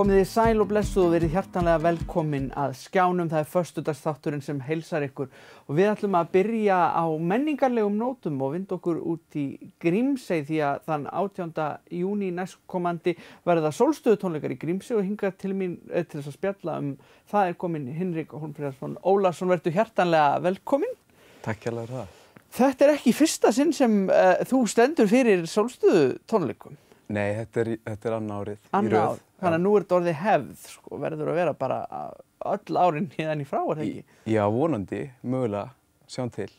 Komið þið sæl og blessuð og verið hjartanlega velkomin að skjánum. Það föstudagsþátturinn sem heilsar ykkur og við ætlum að byrja á menningarlegum nótum og vinda okkur út í Grímsey því að þann 18. júní næstkomandi verða sólstöðutónleikar í Grímsey og hingað til mín til þess að spjalla það komin Hinrik Hólmfríðarson Ólason. Vertu hjartanlega velkomin. Takk hérlega fyrir það. Þetta ekki fyrsta sinn sem þú stendur fyrir sólstöðutónleikum. Nei, þetta er annað árið í Annað röð. ár. Þannig að nú er þetta orðið hefð, verður að vera bara öll árin hérna í frá, er það ekki? Já, vonandi, mögulega, sjáum til.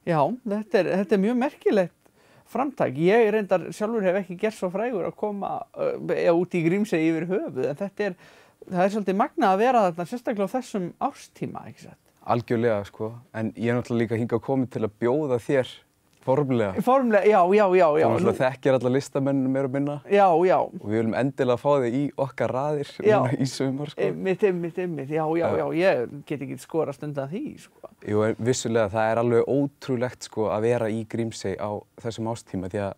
Já, þetta er mjög merkilegt framtak. Ég reyndar sjálfur hef ekki gert svo frægur að koma út í Grímsey yfir höfuð, en það er svolítið magnað að vera þarna sérstaklega á þessum árstíma, ekki satt? Algjörlega, en ég er náttúrulega líka hingað komið til að bjóða þér formlega. Formlega, já. Þú náttúrulega þekkir alla listamennina meira og minna. Já. Og við viljum endilega fá þig í okkar raðir núna í sumar, Einmitt, já, ég get ekki skorast undan því, Jú, vissulega, það er alveg ótrúlegt, að vera í Grímsey á þessum ástíma, því að,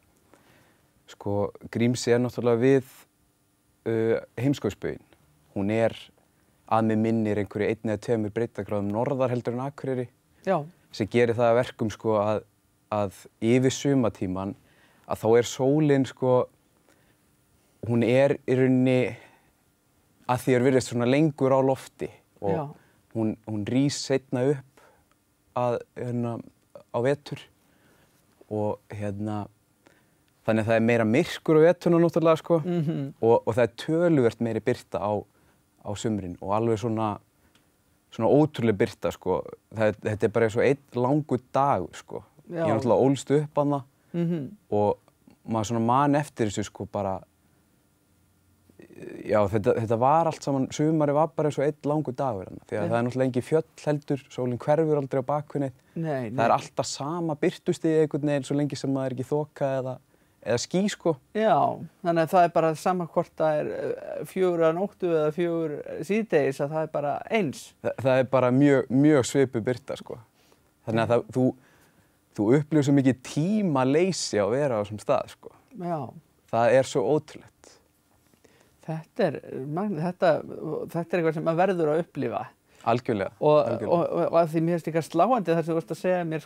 Grímsey er náttúrulega við heimskautsbauginn. Hún er að mig minnir einhverju 1 eða 2 breiddargráðum norðar heldur en Akureyri. Já. Sem gerir það að verkum, að yfir sumartíman að þá er sólin hún er í rauninni að því virðist svona lengur á lofti og hún rís seinna upp á vetur og þannig að það er meira myrkur á veturna náttúrulega og það er töluvert meiri birta á sumrin og alveg svona ótrúlega birta þetta er bara eins og einn langur dagur Ég er náttúrulega ólst upp hana og maður svona man eftir þessu bara já, þetta var allt saman, sumarið var bara eins og einn langur dagur hana því að það er náttúrulega engin fjöll heldur, sólin hverfur aldrei á bakvið neitt. Það er alltaf sama birtustigi einhvern veginn svo lengi sem maður er ekki þoka eða ský Já, þannig að það er bara sama hvort það er 4 að nóttu eða 4 síðdegis að það er bara eins. Það er bara mjög svipuð birta þannig að þú upplifir svo mikið tímaleysi að vera á þessum stað Já. Það er svo ótrúlegt. Þetta er eitthvað sem maður verður að upplifa. Algjörlega. Og að því mér finnst eitthvað sláandi þar sem þú varst að segja mér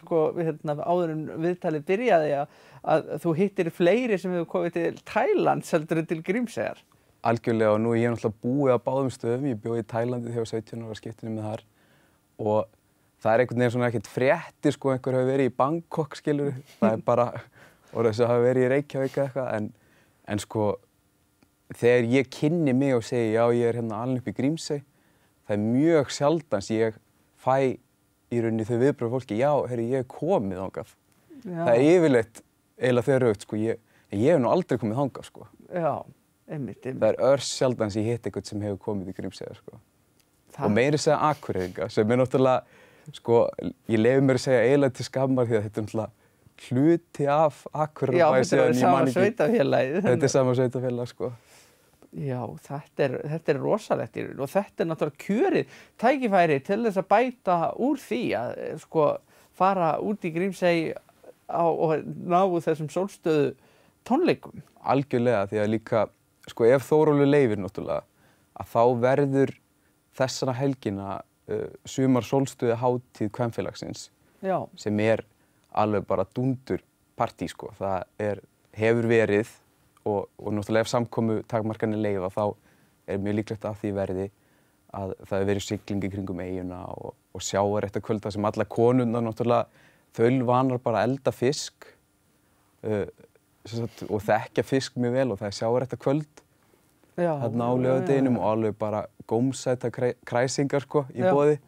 áður en viðtalið byrjaði að þú hittir fleiri sem hefur komið til Tælands heldur en til Grímseyjar. Algjörlega og nú er ég náttúrulega búið á báðum stöðum. Ég bjó í Tælandi þegar 17 ára skiptinni með þar og það er einhvern veginn svona ekkert fréttir einhver hafi verið í Bangkok skilur. Það er bara og þess að hafi verið í Reykjavík eitthvað en þegar ég kynni mig og segi já ég er alinn upp í Grímsey það er mjög sjaldans ég fæ í rauninni þau viðbrögð fólki já, ég er komið þangað. Það er yfirleitt eiginlega þegar raugt ég hef nú aldrei komið þangað Já, einmitt. Það er örsjaldans ég hitt einhvern sem hefur komið í Grímsey og meira segja Akureyringa sem er náttúrulega ég leyfi mér að segja eiginlega til skammar því að þetta er náttúrulega hluti af Akureyrarbæ þetta er sama sveitafélagið. Þetta er sama sveitafélag Já, þetta er rosalegt og þetta er náttúrulega kjörið tækifæri til þess að bæta úr því að fara út í Grímsey og ná þessum sólstöðu tónleikum. Algjörlega því að líka ef Þórólfur leyfir náttúrulega að þá verður þessara helgina sumar sólstöðu hátíð kvenfélagsins sem er alveg bara dúndur partí það hefur verið og náttúrulega ef samkomu takmarkanir leyfa þá er mjög líklegt að því verði að það hefur verið siglingi kringum eyjuna og sjávarréttarkvölda sem allar konurnar náttúrulega þaulvanar bara að elda fisk og þekkja fisk mjög vel og það er sjávarréttarkvöld þarna á laugardeginum og alveg bara gómsæta kræsingar í boði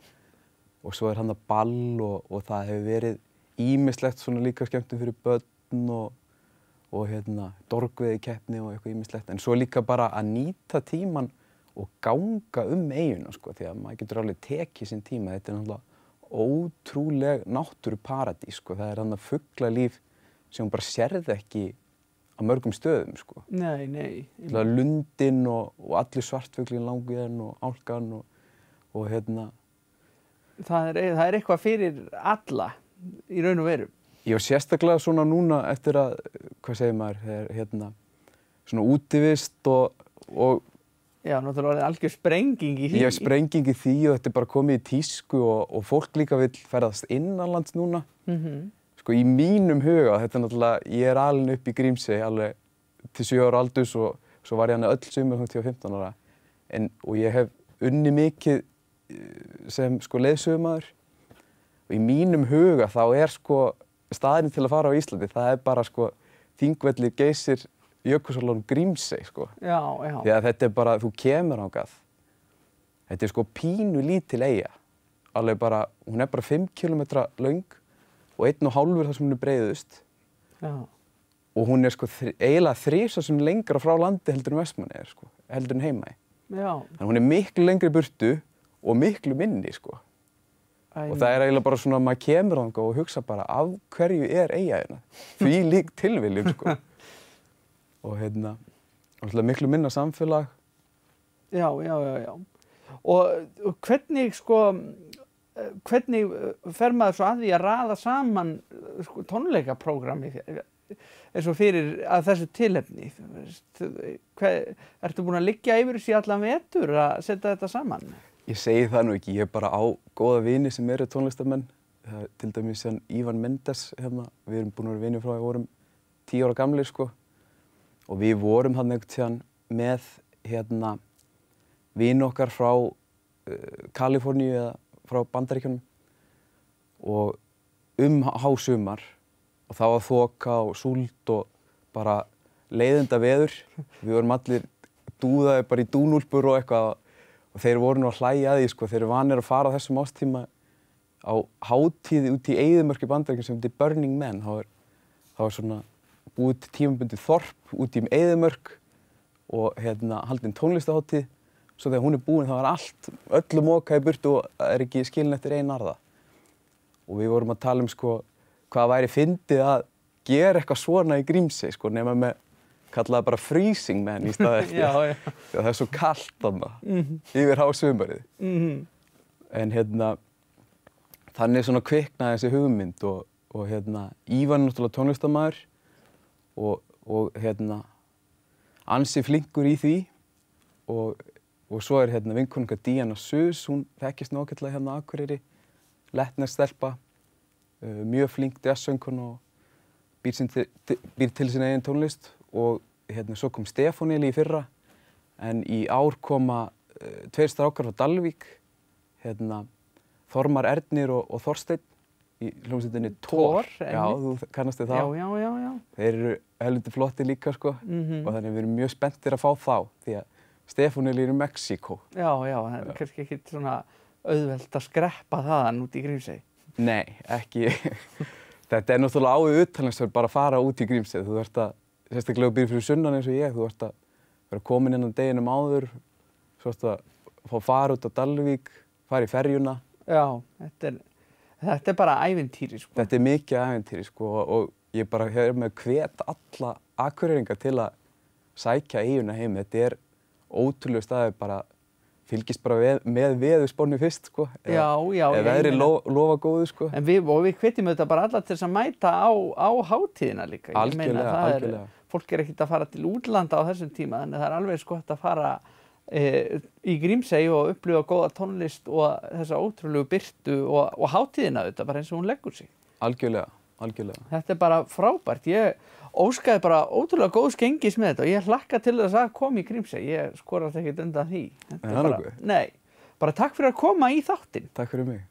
og svo er ball og það hefur verið ýmislegt svona líka skemmtun fyrir börn og dorgveiðikeppni og eitthvað ýmislegt en svo líka bara að nýta tíman og ganga eyjuna því að maður getur alveg tekið sinn tíma þetta er náttúrulega ótrúleg náttúruparadís það er fuglalíf sem bara sérð ekki á mörgum stöðum Nei. Lundinn og allir svartfuglin langiðan og álkan og Það er eitthvað fyrir alla í raun og veru. Ég var sérstaklega svona núna eftir að, hvað segir maður, svona útivist og Já, náttúrulega algjör sprenging í því. Já, sprenging í því og þetta bara komið í tísku og fólk líka vill ferðast innanlands núna. Sko í mínum huga, þetta náttúrulega, ég alin upp í Grímsey alveg til 7 ára aldurs og svo var ég öll sumar til 15 ára. Og ég hef unnið mikið sem sko leiðsögumaður og í mínum huga þá sko staðurinn til að fara á Íslandi, það bara sko Þingvellir, Geysir, Jökulsárlón, Grímsey sko. Já. Því að þetta bara, þú kemur þangað. Þetta sko pínu lítil eyja. Alveg bara, hún bara 5 kilometra löng og 1,5 þar sem hún breiðust. Já. Og hún sko eiginlega 3 sinnum lengra frá landi heldur en Vestmannaeyjar sko, heldur en Heimaey. Já. Þannig hún miklu lengri burtu og miklu minni sko. Og það eiginlega bara svona, maður kemur þangað og hugsa bara, af hverju eyja hérna? Því lík tilviljun sko. Og miklu minna samfélag. Já. Og hvernig sko, hvernig fer maður svo að því að raða saman sko, tónleikaprógrammi eins og fyrir að þessu tilefni? Ertu búin að liggja yfir þessu í allan vetur að setja þetta saman? Ég segi það nú ekki, ég bara á góða vini sem eru tónlistamenn. Til dæmis Ívan Mendes, við erum búin að vera vinir frá við vorum 10 ára gamlir sko. Og við vorum hann einhvern tíðan með vini okkar frá Kaliforníu eða frá Bandaríkjunum og hásumar og það var þoka og súld og bara leiðinda veður. Við vorum allir dúðaði bara í dúnúlpur og eitthvað og þeir voru nú að hlæja að því sko, þeir eru vanir að fara á þessum ástíma á hátíð út í Eyðimörk í Bandaríkjunum sem heitir Burning Man. Það var svona búið til tímabundið þorp út í Eyðimörk og haldin tónlistahátíð. Svo þegar hún búin þá öllu mokað í burtu og ekki skilin eftir ein arða. Og við vorum að tala sko hvað væri fyndið að gera eitthvað svona í Grímsey sko, nema með kallaði bara freezing man í staði eftir. Já. Það svo kalt þarna yfir hásumarið. En þannig svona kviknaði þessi hugmynd og Ívan náttúrulega tónlistarmaður og ansi flinkur í því og svo vinkonunga Díana Sus, hún þekkist nákvæmlega á Akureyri, lettnesk stelpa, mjög flink jazzsöngkona og býr til sína eigin tónlist og svo kom Stefán í fyrra en í ár koma 2 strákar frá Dalvík, Þormar Ernir og Þorsteinn í hljómsveitinni Thor. Já, þú kannast þið þá. Já. Þeir eru helviti flotti líka sko og þannig við erum mjög spenntir að fá þá því að Stefán í Mexíkó. Já, það er kannski ekki svona auðvelt að skreppa þaðan út í Grímsey. Nei, ekki. Þetta er náttúrulega áður utanlandsferð bara að fara út í Grímsey. Þú ert sérstaklega býr fyrir sunnan eins og ég, þú ert að vera komin inn á deginum áður, svo ert að fá fara út á Dalvík, fara í ferjuna. Já, þetta er bara ævintýri sko. Þetta er mikið ævintýri sko og ég bara með hvet alla Akureyringa til að sækja eyjuna heim. Þetta er ótrúlega staði bara fylgist bara með veðurspánni fyrst sko. Já. Ef veðrið lofa góðu sko. En við hvetjum þetta bara alla til þess að mæta á hátíðina líka. Algjörlega. Fólk ekkert að fara til útlanda á þessum tíma, þannig það er alveg gott að fara í Grímsey og upplifa góða tónlist og þessa ótrúlegu birtu og hátíðina þetta bara eins og hún leggur sig. Algjörlega. Þetta er bara frábært. Ég óskaði bara ótrúlega góðs gengis með þetta og ég hlakka til þess að koma í Grímsey. Ég skorast ekkert undan því. Nei, bara takk fyrir að koma í þáttinn. Takk fyrir mig.